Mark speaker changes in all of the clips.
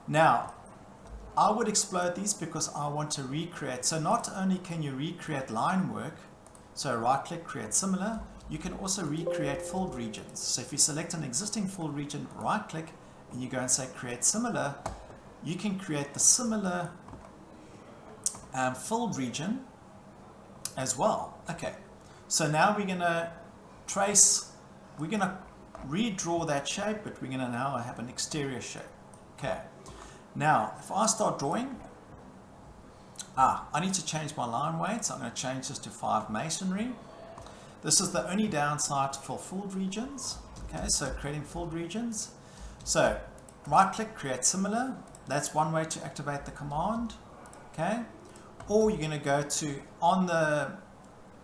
Speaker 1: Now, I would explode these because I want to recreate. So not only can you recreate line work, so right click, create similar, you can also recreate filled regions. So if you select an existing filled region, right click, and you go and say create similar, you can create the similar filled region as well. Okay, so now we're going to trace, we're going to redraw that shape, but we're going to now have an exterior shape. Okay, now if I start drawing, I need to change my line weight, so I'm going to change this to 5 masonry. This is the only downside for filled regions. Okay, so creating filled regions. So right click, create similar. That's one way to activate the command. Okay, or you're going to go to, on the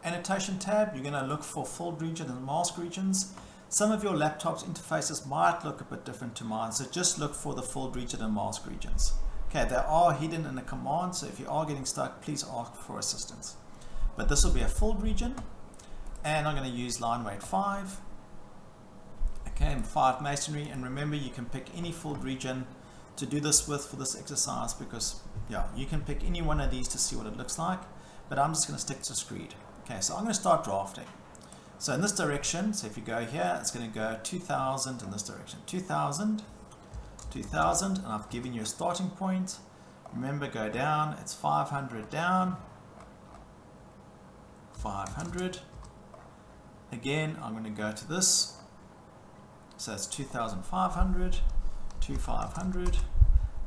Speaker 1: annotation tab, you're going to look for filled region and mask regions. Some of your laptop's interfaces might look a bit different to mine, so just look for the filled region and mask regions. Okay, they are hidden in the command, so if you are getting stuck, please ask for assistance. But this will be a filled region, and I'm going to use line weight 5. Okay, and 5 masonry, and remember you can pick any filled region to do this with for this exercise, because yeah, you can pick any one of these to see what it looks like, but I'm just going to stick to screed. Okay, so I'm going to start drafting. So in this direction, so if you go here, it's going to go 2000 in this direction, 2000, 2000, and I've given you a starting point. Remember, go down, it's 500 down, 500. Again, I'm going to go to this, so it's 2500, 2500.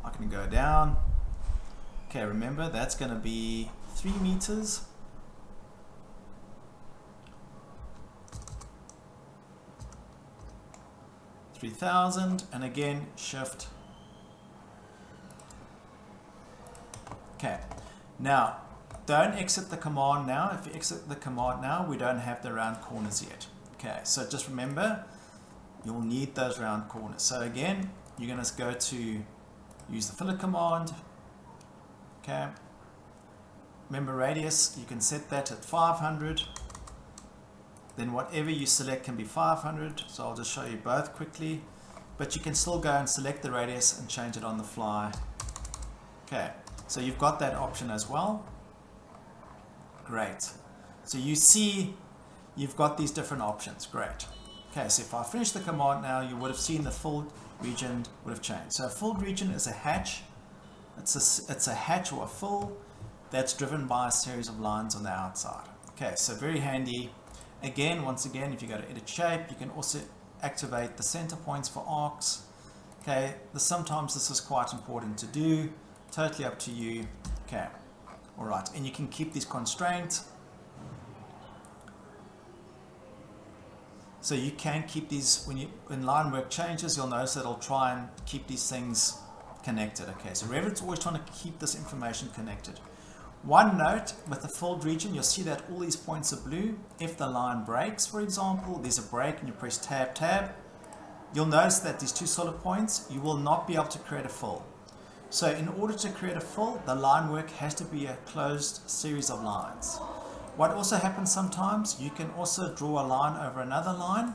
Speaker 1: I can go down. Okay, remember that's going to be 3 meters. $3,000, and again shift. Okay, now don't exit the command now. If you exit the command now, we don't have the round corners yet. Okay, so just remember you'll need those round corners. So again, you're going to go to use the fillet command. Okay, remember radius, you can set that at 500. Then whatever you select can be 500, so I'll just show you both quickly, but you can still go and select the radius and change it on the fly. Okay, so you've got that option as well. Great, so you see you've got these different options. Great. Okay, so if I finish the command now, you would have seen the filled region would have changed. So a filled region is a hatch. It's a hatch or a fill that's driven by a series of lines on the outside. Okay, so very handy. Again, once again, if you go to edit shape, you can also activate the center points for arcs. Okay, sometimes this is quite important to do, totally up to you. Okay, all right, and you can keep these constraints. So you can keep these, when line work changes, you'll notice that it'll try and keep these things connected. Okay, so Revit's always trying to keep this information connected. One note, with the filled region, you'll see that all these points are blue. If the line breaks, for example, there's a break and you press tab, tab, you'll notice that these 2 solid points, you will not be able to create a fill. So in order to create a fill, the line work has to be a closed series of lines. What also happens sometimes, you can also draw a line over another line.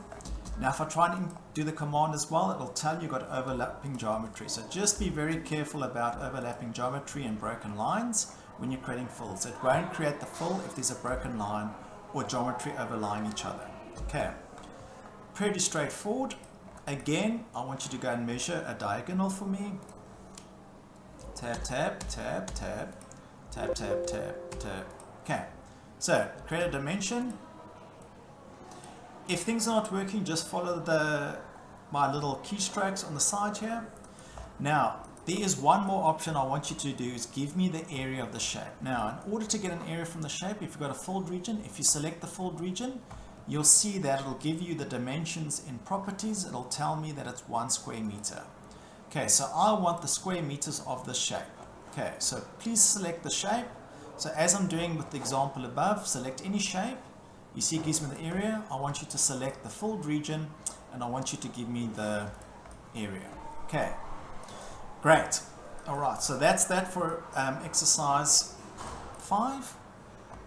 Speaker 1: Now if I try and do the command as well, it'll tell you you've got overlapping geometry. So just be very careful about overlapping geometry and broken lines when you're creating fills. It won't create the fill if there's a broken line or geometry overlying each other. Okay, pretty straightforward. Again, I want you to go and measure a diagonal for me. Tab, tab, tab, tab, tab, tab, tab, tab. Okay, so create a dimension. If things are not working, just follow my little keystrokes on the side here. Now, there is one more option I want you to do, is give me the area of the shape. Now, in order to get an area from the shape, if you've got a filled region, if you select the filled region, you'll see that it'll give you the dimensions in properties. It'll tell me that it's 1 square meter. Okay, so I want the square meters of the shape. Okay, so please select the shape. So as I'm doing with the example above, select any shape. You see it gives me the area. I want you to select the filled region, and I want you to give me the area. Okay. Great. All right, so that's that for exercise 5.